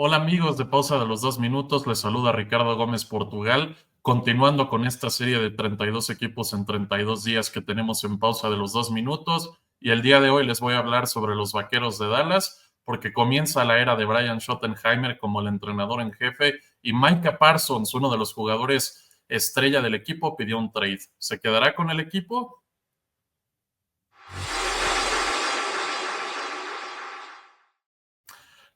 Hola amigos de Pausa de los 2 minutos, les saluda Ricardo Gómez Portugal, continuando con esta serie de 32 equipos en 32 días que tenemos en Pausa de los 2 minutos, y el día de hoy les voy a hablar sobre los Vaqueros de Dallas, porque comienza la era de Brian Schottenheimer como el entrenador en jefe, y Micah Parsons, uno de los jugadores estrella del equipo, pidió un trade. ¿Se quedará con el equipo?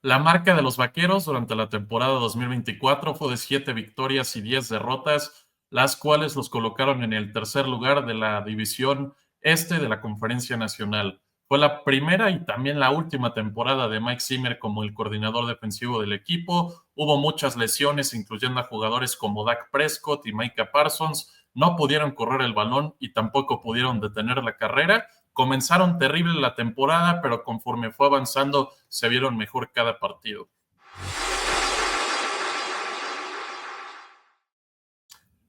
La marca de los Vaqueros durante la temporada 2024 fue de 7 victorias y 10 derrotas, las cuales los colocaron en el tercer lugar de la división este de la Conferencia Nacional. Fue la primera y también la última temporada de Mike Zimmer como el coordinador defensivo del equipo. Hubo muchas lesiones, incluyendo a jugadores como Dak Prescott y Micah Parsons. No pudieron correr el balón y tampoco pudieron detener la carrera. Comenzaron terrible la temporada, pero conforme fue avanzando se vieron mejor cada partido.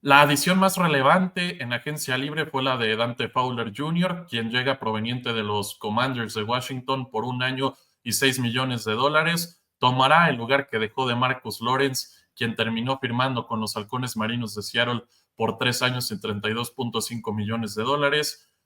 La adición más relevante en agencia libre fue la de Dante Fowler Jr., quien llega proveniente de los Commanders de Washington por 1 año y $6 millones. Tomará el lugar que dejó de Marcus Lawrence, quien terminó firmando con los Halcones Marinos de Seattle por 3 años y $32.5 millones.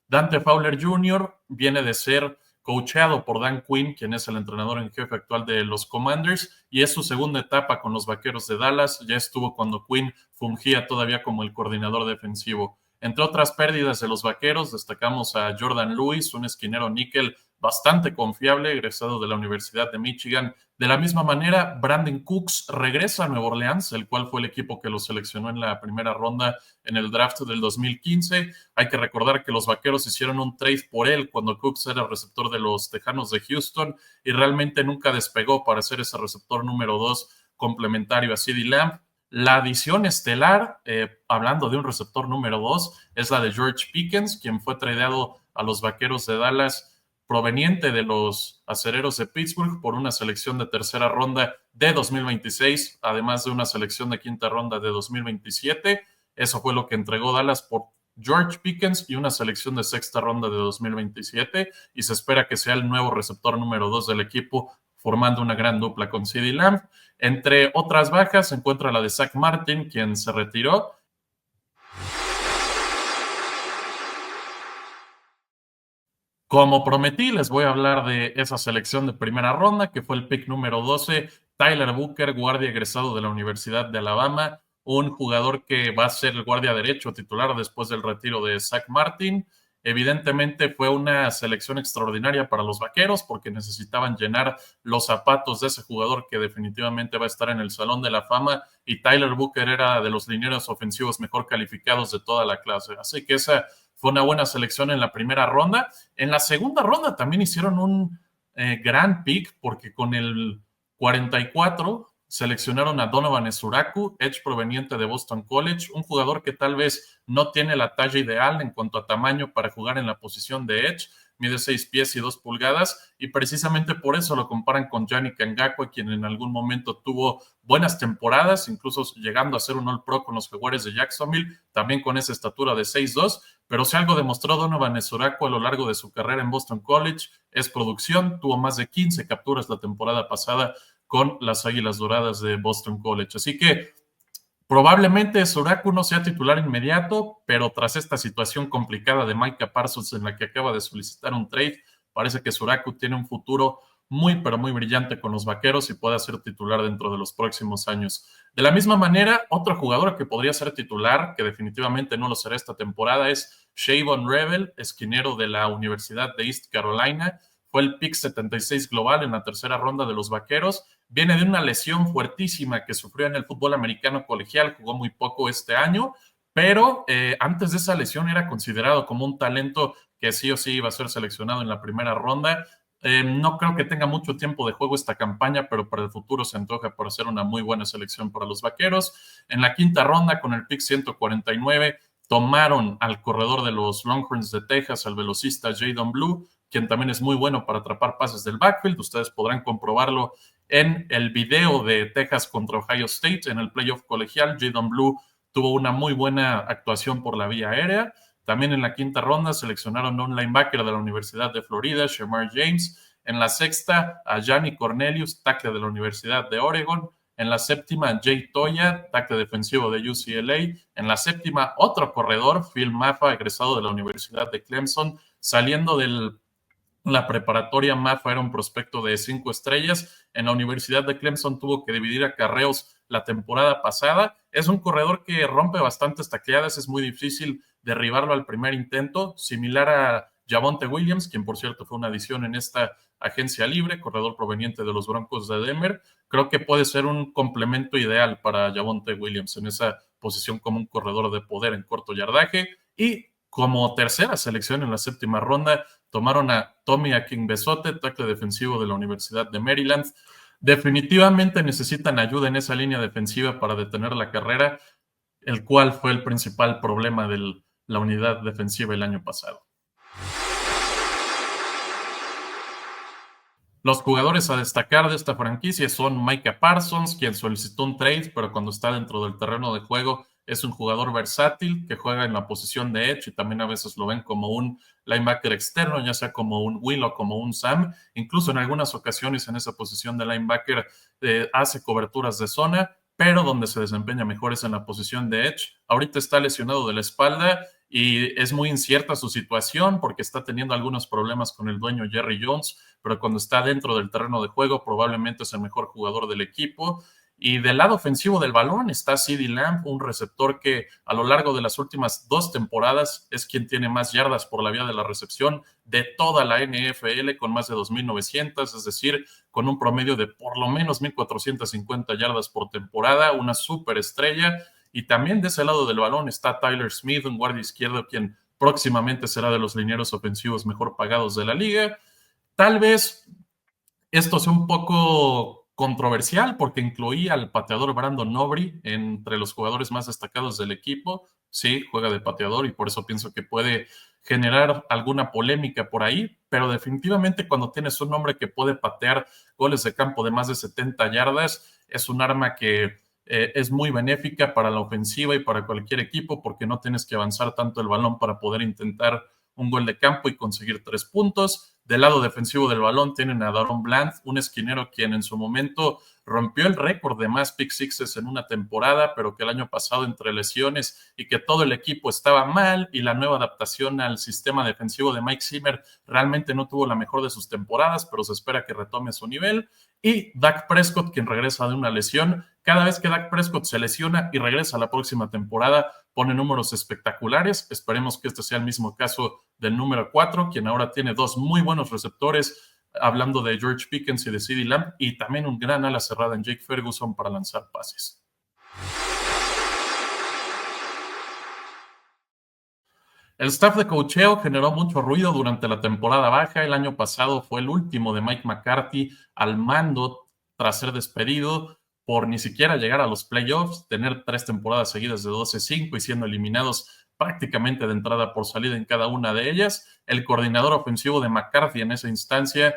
Dante Fowler Jr. viene de ser coacheado por Dan Quinn, quien es el entrenador en jefe actual de los Commanders, y es su segunda etapa con los Vaqueros de Dallas. Ya estuvo cuando Quinn fungía todavía como el coordinador defensivo. Entre otras pérdidas de los Vaqueros, destacamos a Jordan Lewis, un esquinero níquel bastante confiable, egresado de la Universidad de Michigan. De la misma manera, Brandon Cooks regresa a Nueva Orleans, el cual fue el equipo que lo seleccionó en la primera ronda en el draft del 2015. Hay que recordar que los Vaqueros hicieron un trade por él cuando Cooks era receptor de los Tejanos de Houston y realmente nunca despegó para ser ese receptor número 2 complementario a CeeDee Lamb. La adición estelar, hablando de un receptor número 2, es la de George Pickens, quien fue tradeado a los Vaqueros de Dallas proveniente de los Acereros de Pittsburgh por una selección de tercera ronda de 2026, además de una selección de quinta ronda de 2027. Eso fue lo que entregó Dallas por George Pickens y una selección de sexta ronda de 2027, y se espera que sea el nuevo receptor número 2 del equipo, formando una gran dupla con CeeDee Lamb. Entre otras bajas se encuentra la de Zach Martin, quien se retiró. Como prometí, les voy a hablar de esa selección de primera ronda, que fue el pick número 12, Tyler Booker, guardia egresado de la Universidad de Alabama, un jugador que va a ser el guardia derecho titular después del retiro de Zach Martin. Evidentemente fue una selección extraordinaria para los Vaqueros porque necesitaban llenar los zapatos de ese jugador que definitivamente va a estar en el Salón de la Fama, y Tyler Booker era de los linieros ofensivos mejor calificados de toda la clase. Así que esa fue una buena selección en la primera ronda. En la segunda ronda también hicieron un gran pick porque con el 44 seleccionaron a Donovan Ezuraku, edge proveniente de Boston College, un jugador que tal vez no tiene la talla ideal en cuanto a tamaño para jugar en la posición de edge, mide 6 pies y 2 pulgadas, y precisamente por eso lo comparan con Yannick Ngakoue, quien en algún momento tuvo buenas temporadas, incluso llegando a ser un All-Pro con los Jaguares de Jacksonville, también con esa estatura de 6'2", pero si algo demostró Donovan Ezuraku a lo largo de su carrera en Boston College es producción. Tuvo más de 15 capturas la temporada pasada con las Águilas Doradas de Boston College. Así que probablemente Ezuraku no sea titular inmediato, pero tras esta situación complicada de Micah Parsons en la que acaba de solicitar un trade, parece que Ezuraku tiene un futuro muy, pero muy brillante con los Vaqueros y puede ser titular dentro de los próximos años. De la misma manera, otro jugador que podría ser titular, que definitivamente no lo será esta temporada, es Shavon Revel, esquinero de la Universidad de East Carolina. Fue el pick 76 global en la tercera ronda de los Vaqueros. Viene de una lesión fuertísima que sufrió en el fútbol americano colegial, jugó muy poco este año, pero antes de esa lesión era considerado como un talento que sí o sí iba a ser seleccionado en la primera ronda. No creo que tenga mucho tiempo de juego esta campaña, pero para el futuro se antoja por ser una muy buena selección para los Vaqueros. En la quinta ronda, con el pick 149, tomaron al corredor de los Longhorns de Texas, al velocista Jadon Blue, quien también es muy bueno para atrapar pases del backfield. Ustedes podrán comprobarlo en el video de Texas contra Ohio State en el playoff colegial. Jadon Blue tuvo una muy buena actuación por la vía aérea. También en la quinta ronda seleccionaron a un linebacker de la Universidad de Florida, Shamar James. En la sexta, a Gianni Cornelius, tackle de la Universidad de Oregon. En la séptima, Jay Toya, tackle defensivo de UCLA. En la séptima, otro corredor, Phil Maffa, egresado de la Universidad de Clemson. Saliendo de la preparatoria, Maffa era un prospecto de 5 estrellas. En la Universidad de Clemson tuvo que dividir acarreos la temporada pasada. Es un corredor que rompe bastantes tacleadas, es muy difícil derribarlo al primer intento, similar a Javonte Williams, quien por cierto fue una adición en esta agencia libre, corredor proveniente de los Broncos de Denver. Creo que puede ser un complemento ideal para Javonte Williams en esa posición como un corredor de poder en corto yardaje. Y como tercera selección en la séptima ronda, tomaron a Tommy Akinbesote, tackle defensivo de la Universidad de Maryland. Definitivamente necesitan ayuda en esa línea defensiva para detener la carrera, el cual fue el principal problema de la unidad defensiva el año pasado. Los jugadores a destacar de esta franquicia son Micah Parsons, quien solicitó un trade, pero cuando está dentro del terreno de juego es un jugador versátil que juega en la posición de edge y también a veces lo ven como un linebacker externo, ya sea como un Will o como un Sam. Incluso en algunas ocasiones en esa posición de linebacker hace coberturas de zona, pero donde se desempeña mejor es en la posición de edge. Ahorita está lesionado de la espalda y es muy incierta su situación porque está teniendo algunos problemas con el dueño Jerry Jones, pero cuando está dentro del terreno de juego probablemente es el mejor jugador del equipo. Y del lado ofensivo del balón está CeeDee Lamb, un receptor que a lo largo de las últimas 2 temporadas es quien tiene más yardas por la vía de la recepción de toda la NFL, con más de 2.900, es decir, con un promedio de por lo menos 1.450 yardas por temporada, una superestrella. Y también de ese lado del balón está Tyler Smith, un guardia izquierdo quien próximamente será de los linieros ofensivos mejor pagados de la liga. Tal vez esto sea un poco controversial porque incluía al pateador Brandon Aubrey entre los jugadores más destacados del equipo. Sí, juega de pateador y por eso pienso que puede generar alguna polémica por ahí, pero definitivamente cuando tienes un hombre que puede patear goles de campo de más de 70 yardas, es un arma que es muy benéfica para la ofensiva y para cualquier equipo porque no tienes que avanzar tanto el balón para poder intentar un gol de campo y conseguir 3 puntos. Del lado defensivo del balón tienen a Daron Bland, un esquinero quien en su momento rompió el récord de más pick sixes en una temporada, pero que el año pasado entre lesiones y que todo el equipo estaba mal y la nueva adaptación al sistema defensivo de Mike Zimmer realmente no tuvo la mejor de sus temporadas, pero se espera que retome su nivel. Y Dak Prescott, quien regresa de una lesión. Cada vez que Dak Prescott se lesiona y regresa a la próxima temporada, pone números espectaculares. Esperemos que este sea el mismo caso del número 4, quien ahora tiene 2 muy buenos receptores, hablando de George Pickens y de CeeDee Lamb, y también un gran ala cerrada en Jake Ferguson para lanzar pases. El staff de coacheo generó mucho ruido durante la temporada baja. El año pasado fue el último de Mike McCarthy al mando tras ser despedido por ni siquiera llegar a los playoffs, tener 3 temporadas seguidas de 12-5 y siendo eliminados prácticamente de entrada por salida en cada una de ellas. El coordinador ofensivo de McCarthy en esa instancia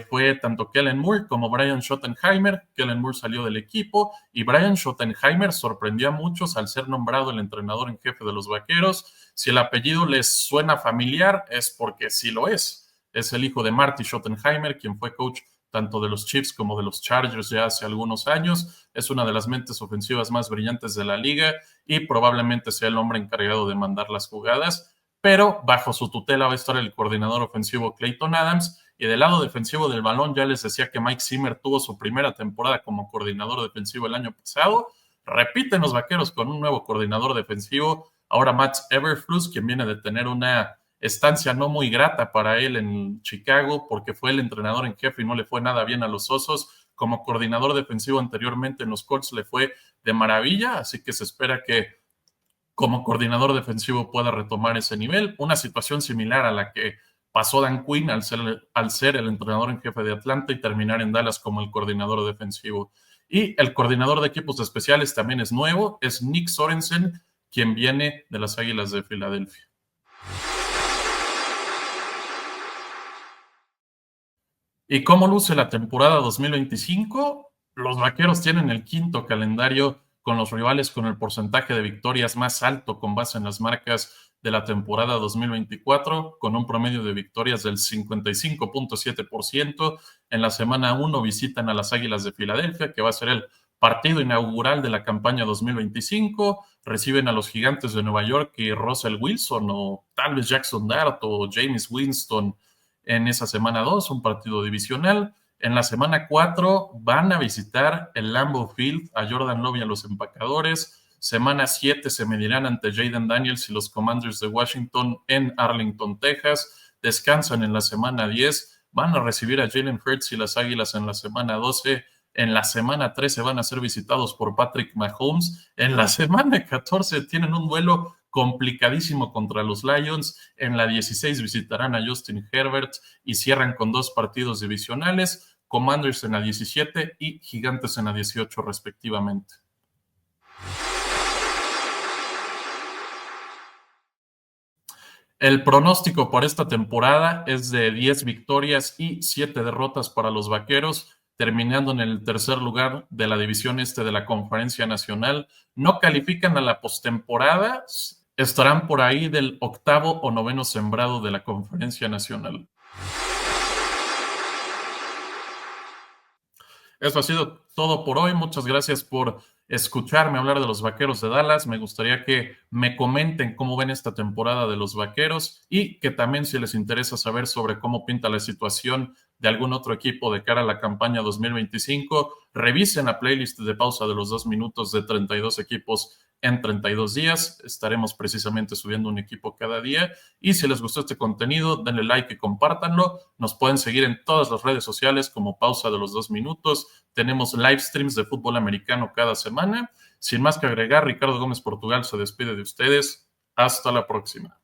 fue tanto Kellen Moore como Brian Schottenheimer. Kellen Moore salió del equipo y Brian Schottenheimer sorprendió a muchos al ser nombrado el entrenador en jefe de los Vaqueros. Si el apellido les suena familiar es porque sí lo es. Es el hijo de Marty Schottenheimer, quien fue coach tanto de los Chiefs como de los Chargers ya hace algunos años. Es una de las mentes ofensivas más brillantes de la liga y probablemente sea el hombre encargado de mandar las jugadas, pero bajo su tutela va a estar el coordinador ofensivo Clayton Adams. Y del lado defensivo del balón ya les decía que Mike Zimmer tuvo su primera temporada como coordinador defensivo el año pasado. Repiten los Vaqueros con un nuevo coordinador defensivo, ahora Matt Eberflus, quien viene de tener una estancia no muy grata para él en Chicago porque fue el entrenador en jefe y no le fue nada bien a los Osos. Como coordinador defensivo anteriormente en los Colts le fue de maravilla, así que se espera que como coordinador defensivo pueda retomar ese nivel. Una situación similar a la que pasó Dan Quinn al ser el entrenador en jefe de Atlanta y terminar en Dallas como el coordinador defensivo. Y el coordinador de equipos especiales también es nuevo, es Nick Sorensen, quien viene de las Águilas de Filadelfia. ¿Y cómo luce la temporada 2025? Los Vaqueros tienen el quinto calendario con los rivales con el porcentaje de victorias más alto con base en las marcas de la temporada 2024, con un promedio de victorias del 55.7%. En la semana 1 visitan a las Águilas de Filadelfia, que va a ser el partido inaugural de la campaña 2025. Reciben a los Gigantes de Nueva York y Russell Wilson o tal vez Jackson Dart o James Winston en esa semana 2, un partido divisional. En la semana 4 van a visitar el Lambeau Field a Jordan Love y a los Empacadores. Semana 7 se medirán ante Jaden Daniels y los Commanders de Washington en Arlington, Texas. Descansan en la semana 10. Van a recibir a Jalen Hurts y las Águilas en la semana 12. En la semana 13 van a ser visitados por Patrick Mahomes. En la semana 14 tienen un duelo complicadísimo contra los Lions. En la 16 visitarán a Justin Herbert y cierran con 2 partidos divisionales, Commanders en la 17 y Gigantes en la 18 respectivamente. El pronóstico para esta temporada es de 10 victorias y 7 derrotas para los Vaqueros, terminando en el tercer lugar de la división este de la Conferencia Nacional. No califican a la postemporada, estarán por ahí del octavo o noveno sembrado de la Conferencia Nacional. Eso ha sido todo por hoy. Muchas gracias por escucharme hablar de los Vaqueros de Dallas. Me gustaría que me comenten cómo ven esta temporada de los Vaqueros y que también si les interesa saber sobre cómo pinta la situación de algún otro equipo de cara a la campaña 2025, revisen la playlist de pausa de los 2 minutos de 32 equipos en 32 días. Estaremos precisamente subiendo un equipo cada día. Y si les gustó este contenido, denle like y compártanlo. Nos pueden seguir en todas las redes sociales como pausa de los 2 minutos. Tenemos live streams de fútbol americano cada semana. Sin más que agregar, Ricardo Gómez Portugal se despide de ustedes. Hasta la próxima.